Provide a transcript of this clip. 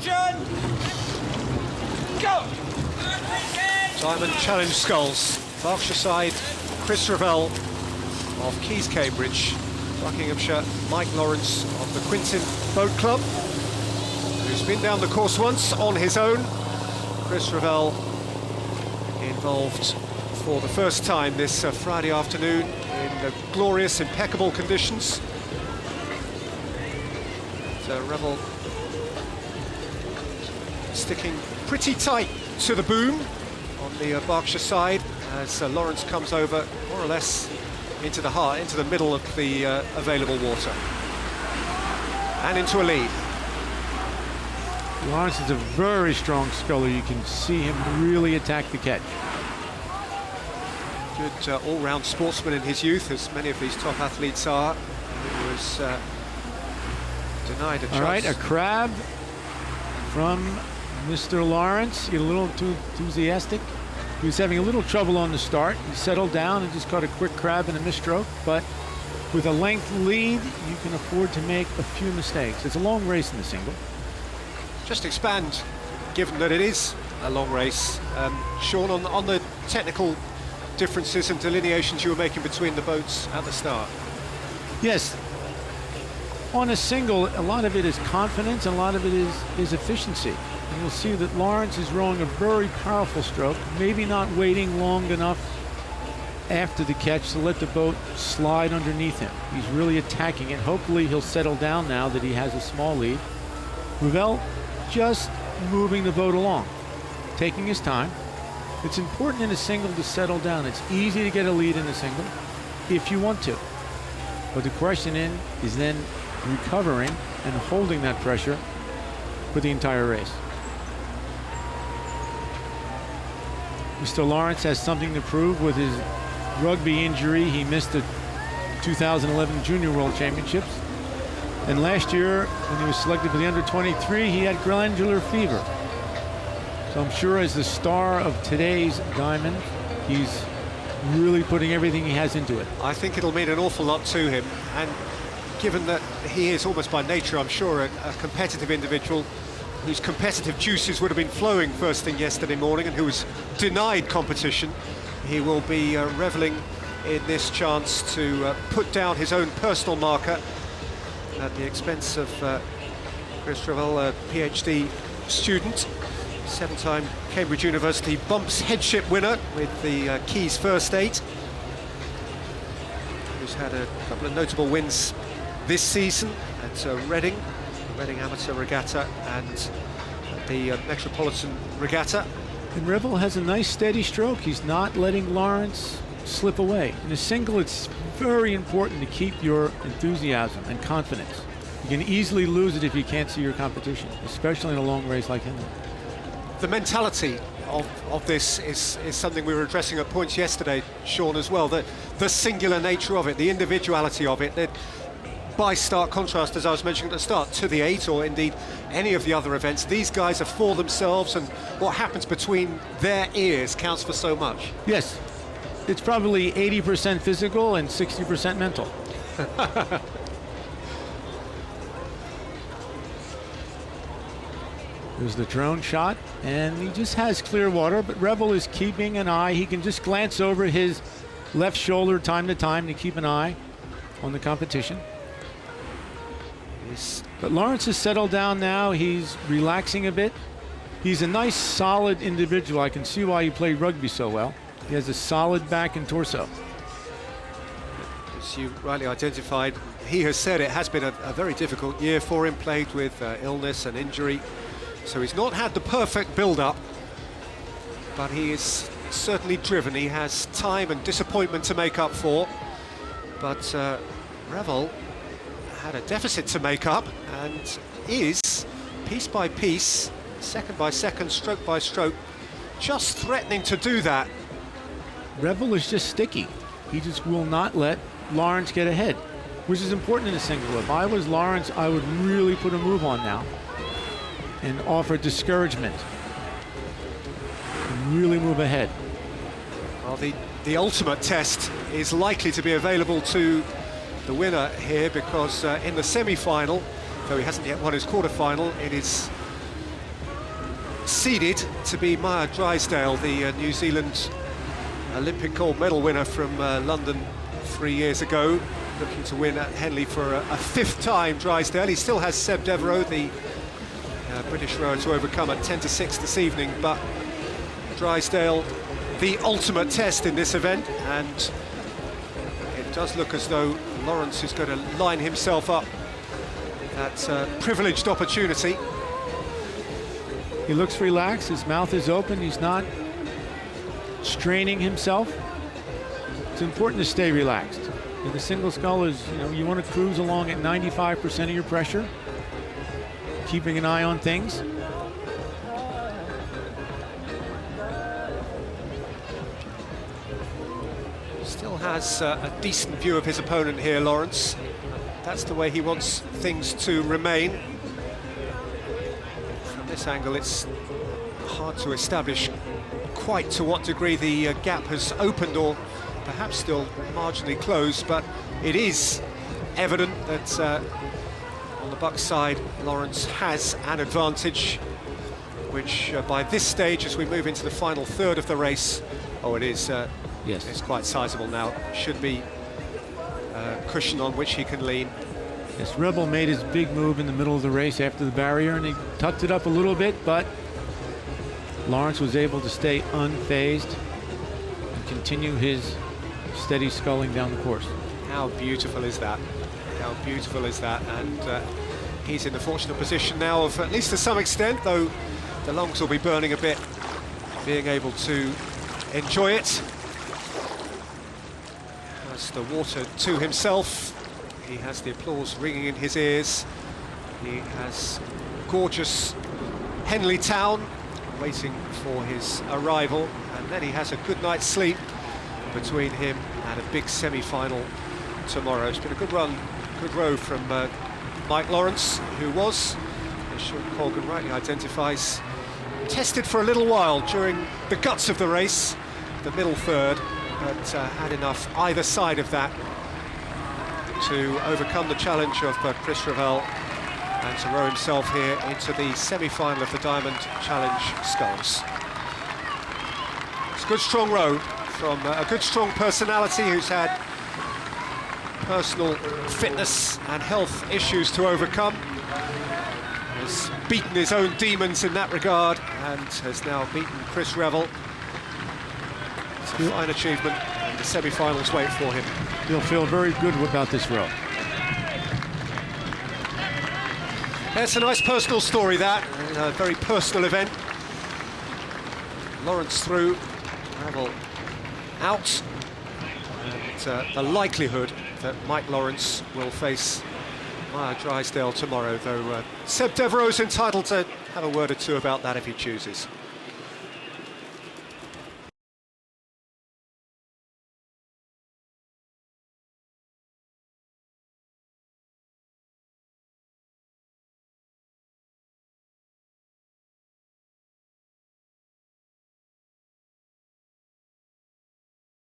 Attention! Go! Diamond Challenge Sculls. Berkshire side, Chris Revell of Keys, Cambridge. Buckinghamshire, Mike Lawrence of the Quintin Boat Club, who's been down the course once on his own. Chris Revell involved for the first time this Friday afternoon in the glorious, impeccable conditions. So Revell sticking pretty tight to the boom on the Berkshire side as Lawrence comes over more or less into the middle of the available water and into a lead. Lawrence is a very strong sculler. You can see him really attack the catch. Good all-round sportsman in his youth, as many of these top athletes are. He was denied a chance. All right, a crab from Mr. Lawrence. Get a little too enthusiastic. He was having a little trouble on the start. He settled down and just caught a quick crab and a misstroke, but with a length lead, you can afford to make a few mistakes. It's a long race in the single. Just expand, given that it is a long race. Sean, on the technical differences and delineations you were making between the boats at the start. Yes. On a single, a lot of it is confidence, and a lot of it is efficiency. And you'll see that Lawrence is rowing a very powerful stroke, maybe not waiting long enough after the catch to let the boat slide underneath him. He's really attacking it. Hopefully he'll settle down now that he has a small lead. Revell just moving the boat along, taking his time. It's important in a single to settle down. It's easy to get a lead in a single if you want to. But the question is then recovering and holding that pressure for the entire race. Mr. Lawrence has something to prove with his rugby injury. He missed the 2011 Junior World Championships. And last year, when he was selected for the under-23, he had glandular fever. So I'm sure as the star of today's diamond, he's really putting everything he has into it. I think it'll mean an awful lot to him. And given that he is almost by nature, I'm sure, a competitive individual whose competitive juices would have been flowing first thing yesterday morning and who was denied competition, he will be reveling in this chance to put down his own personal marker at the expense of Chris Revell, a PhD student, 7-time Cambridge University bumps headship winner with the Keys First 8, who's had a couple of notable wins this season at Reading Amateur Regatta and the Metropolitan Regatta. And Revell has a nice steady stroke. He's not letting Lawrence slip away. In a single, it's very important to keep your enthusiasm and confidence. You can easily lose it if you can't see your competition, especially in a long race like Henley. The mentality of this is something we were addressing at points yesterday, Sean, as well. The singular nature of it, the individuality of it, that by stark contrast, as I was mentioning at the start, to the 8 or indeed any of the other events, these guys are for themselves, and what happens between their ears counts for so much. Yes, it's probably 80% physical and 60% mental. There's the drone shot, and he just has clear water, but Revell is keeping an eye. He can just glance over his left shoulder time to time to keep an eye on the competition. But Lawrence has settled down now. He's relaxing a bit. He's a nice, solid individual. I can see why he played rugby so well. He has a solid back and torso. As you rightly identified, he has said it has been a very difficult year for him, plagued with illness and injury. So he's not had the perfect build-up, but he is certainly driven. He has time and disappointment to make up for. But Revell had a deficit to make up and is, piece by piece, second by second, stroke by stroke, just threatening to do that. Revell is just sticky. He just will not let Lawrence get ahead, which is important in a single. If I was Lawrence, I would really put a move on now and offer discouragement and really move ahead. Well, the ultimate test is likely to be available to the winner here, because in the semi-final, though he hasn't yet won his quarter-final, it is seeded to be Maya Drysdale, the New Zealand Olympic gold medal winner from London 3 years ago, looking to win at Henley for a fifth time. Drysdale, he still has Seb Devereaux, the British rower, to overcome at 10-6 this evening, but Drysdale, the ultimate test in this event, and it does look as though Lawrence is going to line himself up that privileged opportunity. He looks relaxed, his mouth is open, he's not straining himself. It's important to stay relaxed. And the single scull is, you want to cruise along at 95% of your pressure, keeping an eye on things. Still has a decent view of his opponent here, Lawrence. That's the way he wants things to remain. From this angle, it's hard to establish quite to what degree the gap has opened, or perhaps still marginally closed, but it is evident that on the Bucks side, Lawrence has an advantage, which by this stage, as we move into the final third of the race, it is Yes, it's quite sizable now. Should be a cushion on which he can lean. yes, Revell made his big move in the middle of the race after the barrier, and he tucked it up a little bit, but Lawrence was able to stay unfazed and continue his steady sculling down the course. How beautiful is that? How beautiful is that? And he's in the fortunate position now of, at least to some extent, though the lungs will be burning a bit, being able to enjoy it. Has the water to himself. He has the applause ringing in his ears. He has gorgeous Henley town waiting for his arrival, and then he has a good night's sleep between him and a big semi-final tomorrow. It's been a good run, good row from Mike Lawrence, who was, as Sean Colgan rightly identifies, tested for a little while during the guts of the race, the middle third, but had enough either side of that to overcome the challenge of Chris Revell and to row himself here into the semi-final of the Diamond Challenge Sculls. It's a good strong row from a good strong personality who's had personal fitness and health issues to overcome, has beaten his own demons in that regard and has now beaten Chris Revell. It's a fine achievement, and the semi-finals wait for him. He'll feel very good about this row. It's a nice personal story, that, a very personal event. Lawrence through, Revell out, and the likelihood that Mike Lawrence will face Maya Drysdale tomorrow, though Seb Devereaux's entitled to have a word or two about that if he chooses.